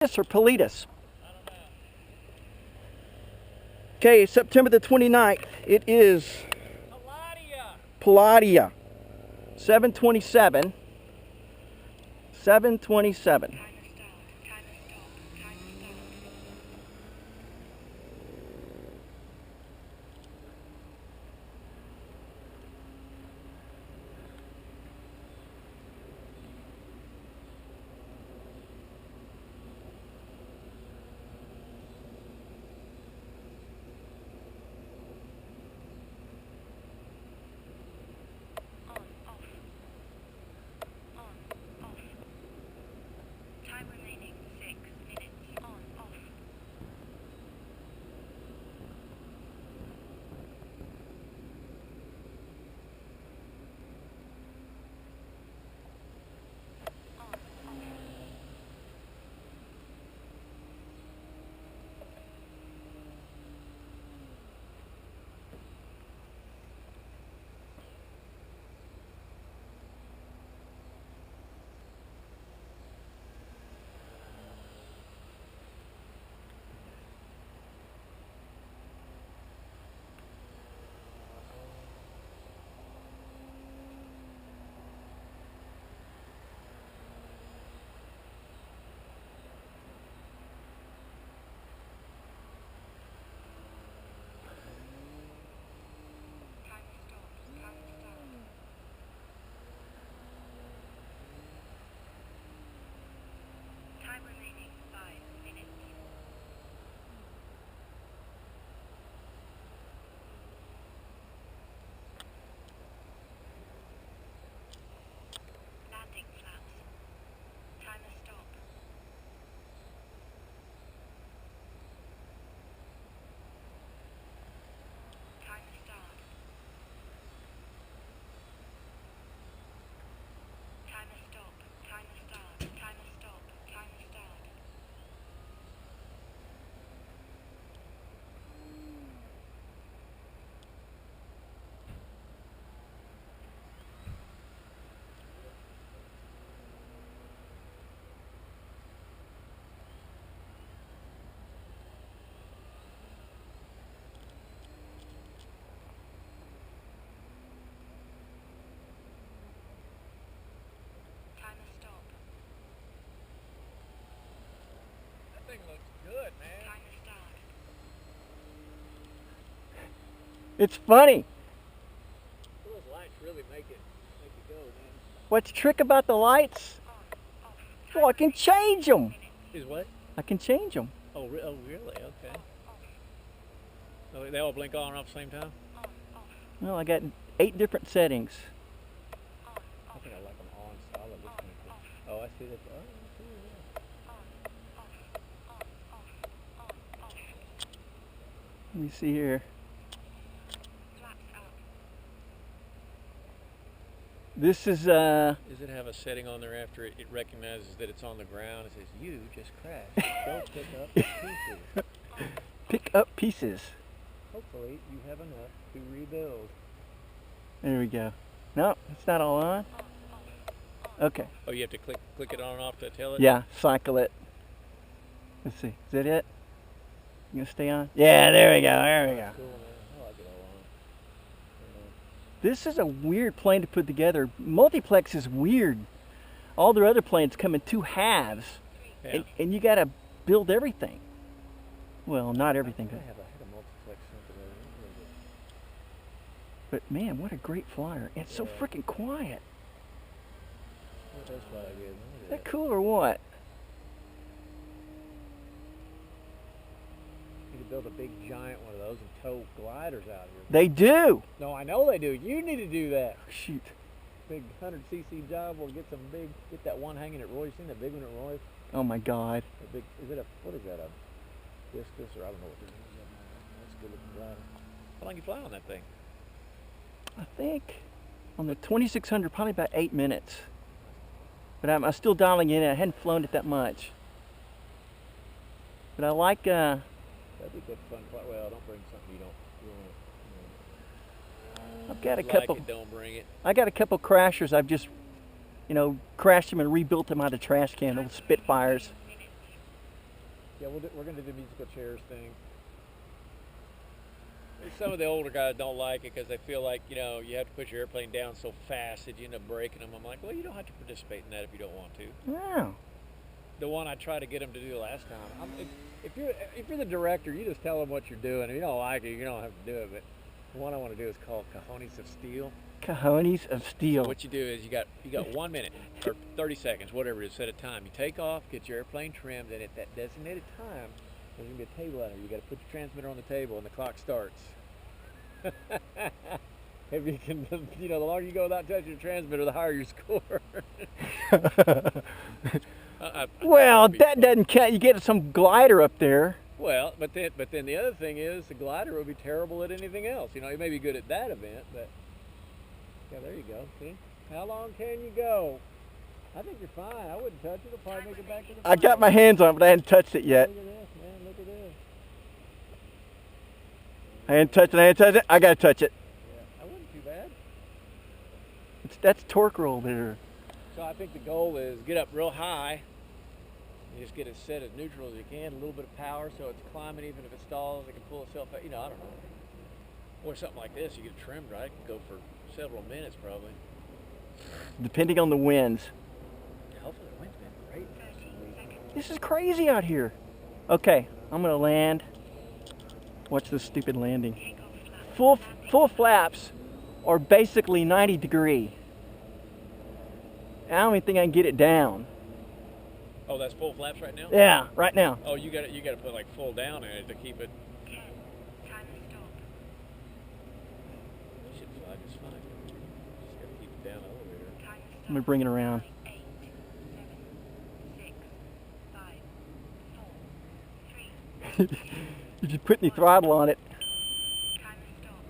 Or Pilatus? Okay, September the 29th. It is Pilatus. 727. 727. Thing looks good, man. It's funny. Those lights really make it go, man. What's the trick about the lights? Well, I can change them. Is what? I can change them. Oh, really? Okay. Oh, they all blink on and off at the same time? Well, I got 8 different settings. I think I like them on solid. Oh, I see that. Oh, I see that. Let me see here. This is Does it have a setting on there after it recognizes that it's on the ground? It says, you just crashed. Go pick up pieces. pick up pieces. Hopefully you have enough to rebuild. There we go. No, it's not all on. Okay. Oh, you have to click it on and off to tell it? Yeah, cycle it. Let's see. Is that it? You gonna stay on? Yeah, there we go. There we go. Cool, man. I like it all on. This is a weird plane to put together. Multiplex is weird. All their other planes come in 2 halves, Yeah. and you got to build everything. Well, not everything. I had a multiplex something over there. But man, what a great flyer. It's so freaking quiet. What does fly good? Is that cool or what? You could build a big giant one of those and tow gliders out here. They do. No, I know they do. You need to do that. Shoot. Big 100cc job. We'll get that one hanging at Roy's. Seen that big one at Roy's? Oh my God. What is that? A discus or I don't know what it is. That's a good looking glider. How long you fly on that thing? I think on the 2600, probably about 8 minutes. But I'm still dialing in. I hadn't flown it that much. But I like. That'd be good fun. Well, don't bring something you don't. I've got a like couple. It, don't bring it. I got a couple crashers. I've just, crashed them and rebuilt them out of the trash can. Old Spitfires. Yeah, we're going to do the musical chairs thing. Some of the older guys don't like it because they feel like, you know, you have to put your airplane down so fast that you end up breaking them. I'm like, well, you don't have to participate in that if you don't want to. Yeah. The one I tried to get them to do last time. If you're the director, you just tell them what you're doing. If you don't like it, you don't have to do it. But the one I want to do is called Cajones of Steel. Cajones of Steel. So what you do is you got 1 minute or 30 seconds, whatever it is, set a time. You take off, get your airplane trimmed, and at that designated time, there's going to be a table out there. You got to put your transmitter on the table, and the clock starts. If you can, you know, the longer you go without touching your transmitter, the higher your score. Well, that doesn't count. You get some glider up there. Well, but then the other thing is the glider will be terrible at anything else. You know, you may be good at that event, but yeah, there you go. See, how long can you go? I think you're fine. I wouldn't touch it. It'll probably make it back to the. I got my hands on it, but I hadn't touched it yet. Look at this, man. Look at this. I hadn't touched it. I hadn't touched it. I gotta touch it. Yeah, that wasn't too bad. That's torque roll there. So I think the goal is get up real high. You just get it set as neutral as you can. A little bit of power, so it's climbing. Even if it stalls, it can pull itself out. You know, I don't know. Or something like this, you get it trimmed right. It can go for several minutes probably. Depending on the winds. Hopefully the wind's been great for some reason. This is crazy out here. Okay, I'm gonna land. Watch this stupid landing. Full flaps are basically 90 degree. I don't even think I can get it down. Oh, that's full flaps right now? Yeah, right now. Oh, you got to put like full down in it to keep it. Time to stop. It should fly just fine. Just got to keep it down a little bit. Time to stop. Let me bring it around. 8, 7, 6, 5, 4, 3. You just put the throttle on it. Time to stop.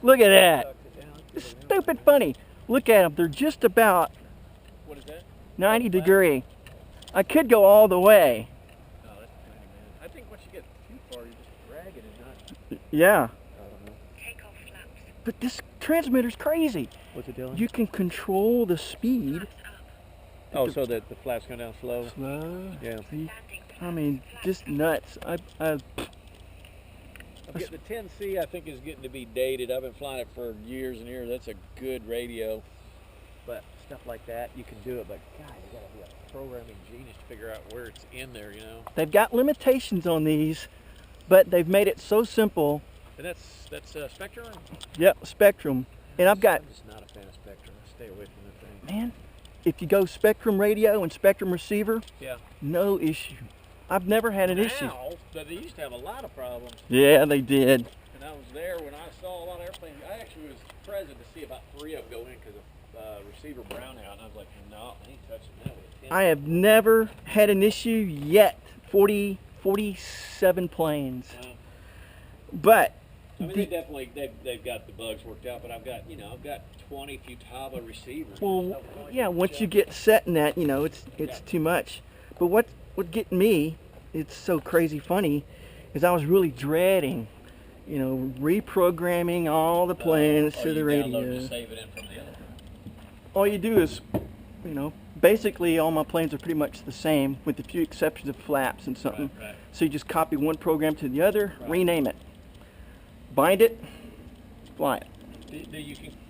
Look at that. Tucked it down. It's stupid funny. Look at them. They're just about What is that? 90 degree. I could go all the way. No, that's plenty, man. I think once you get too far, you're just dragging and not. Yeah. I don't know. Take off flaps. But this transmitter's crazy. What's it doing? You can control the speed. Flaps up. Oh, so that the flaps go down slow. Slow. Yeah. See? Landing. I mean, just nuts. The 10C I think is getting to be dated. I've been flying it for years and years. That's a good radio. But stuff like that, you can do it. But God, you gotta be a programming genius to figure out where it's in there, you know. They've got limitations on these, but they've made it so simple. And that's Spectrum. Yep, Spectrum. And I've got, I'm just not a fan of Spectrum. I stay away from the thing. man, if you go Spectrum radio and Spectrum receiver, Yeah. no issue. I've never had an issue. Now, but they used to have a lot of problems. Yeah, they did. And I was there when I saw a lot of airplanes. I actually was present to see about 3 of them go in because of receiver brownout. And I was like, no, I ain't touching that with a 10. I have never had an issue yet. 47 planes. But I mean, they definitely they've got the bugs worked out, but I've got 20 Futaba receivers. well, yeah, once you get set in that, it's too much. But what getting me, it's so crazy funny, is I was really dreading, reprogramming all the planes to the radio. To save it in from the other. All you do is, basically all my planes are pretty much the same with a few exceptions of flaps and something. Right. So you just copy one program to the other, Right. rename it, bind it, fly it.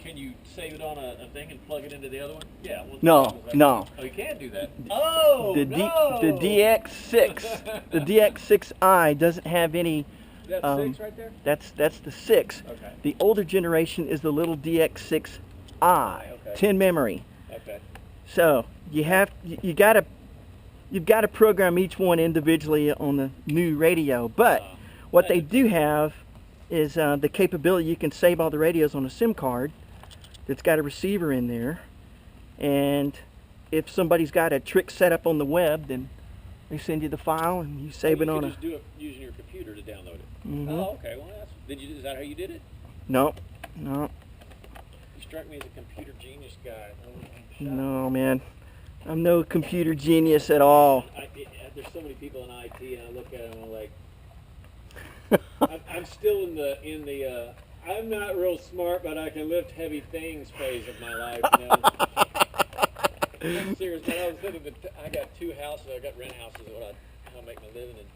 Can you save it on a thing and plug it into the other one? Yeah. Well, No. Oh, you can do that. Oh, The DX6, the DX6i doesn't have any. That's 6 right there. That's the 6. Okay. The older generation is the little DX6i, Okay. 10 memory. Okay. So you've got to program each one individually on the new radio. But what they do have is the capability you can save all the radios on a SIM card that's got a receiver in there, and if somebody's got a trick set up on the web, then they send you the file and you save it on You a. just do it using your computer to download it. Mhm. Oh, okay. Well, is that how you did it? No. You struck me as a computer genius guy. No, man. I'm no computer genius at all. There's so many people in IT, and I look at them and I'm like, I'm still in the I'm not real smart, but I can lift heavy things phase of my life. I'm serious, man. I was living with, I got two houses. I got rent houses that I make my living in.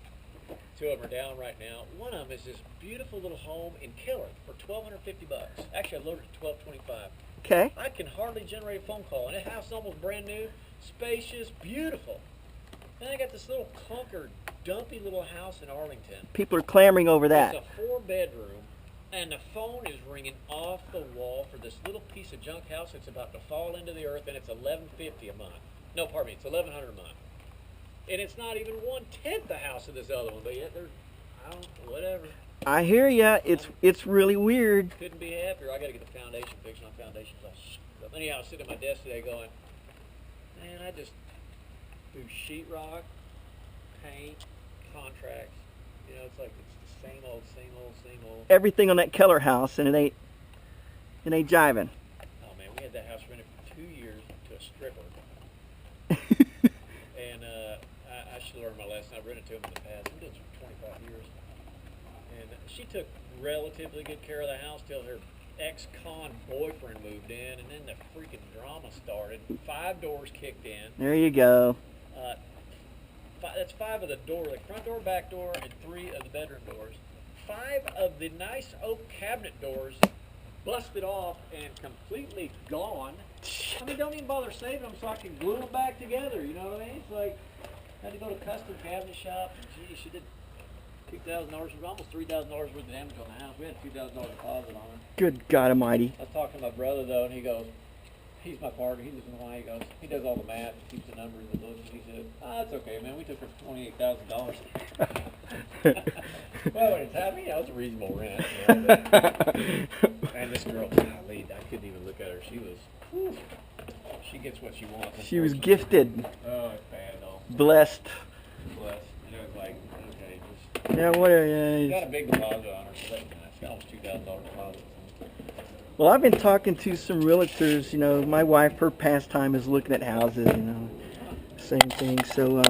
Two of them are down right now. One of them is this beautiful little home in Keller for $1,250. Actually, I loaded it to $1,225. Okay. I can hardly generate a phone call, and that house is almost brand new, spacious, beautiful. Then I got this little clunker, dumpy little house in Arlington. People are clamoring over that. It's a 4-bedroom, and the phone is ringing off the wall for this little piece of junk house that's about to fall into the earth, and it's $1,150 a month. No, pardon me, it's $1,100 a month. And it's not even 1/10 the house of this other one, but yet they're, I don't know, whatever. I hear ya. It's really weird. Couldn't be happier. I got to get the foundation fixed. My foundation's all up. Anyhow, I was sitting at my desk today going, man, I just do sheetrock, paint, contracts. You know, it's like it's the same old, same old, same old. Everything on that Keller house, and it ain't jiving. Oh man, we had that house rented for 2 years to a stripper. And I should learn my lesson. I've rented to him in the past. I've done this for 25 years. And she took relatively good care of the house till her ex-con boyfriend moved in, and then the freaking drama started. 5 doors kicked in. There you go. That's 5 of the door, the front door, back door, and 3 of the bedroom doors. 5 of the nice oak cabinet doors busted off and completely gone. I mean, don't even bother saving them so I can glue them back together, you know what I mean? It's like, I had to go to a custom cabinet shop, and gee, she did $2,000, almost $3,000 worth of damage on the house. We had a $2,000 deposit on it. Good God Almighty. I was talking to my brother, though, and he goes, he's my partner, he lives in Hawaii, he goes, he does all the math, keeps the numbers in the books, and he said, that's okay, man, we took her for $28,000. Well, when it's happening, that was a reasonable rent. You know, but, and this girl, golly, I couldn't even look at her. She was, whew, she gets what she wants. She was gifted. Oh, it's bad, though. Blessed. Blessed. And it was like, okay, just... Yeah, what Got a big deposit on her, so that's nice. Got almost $2,000 deposit. Well, I've been talking to some realtors. You know, my wife, her pastime is looking at houses. You know, same thing. So.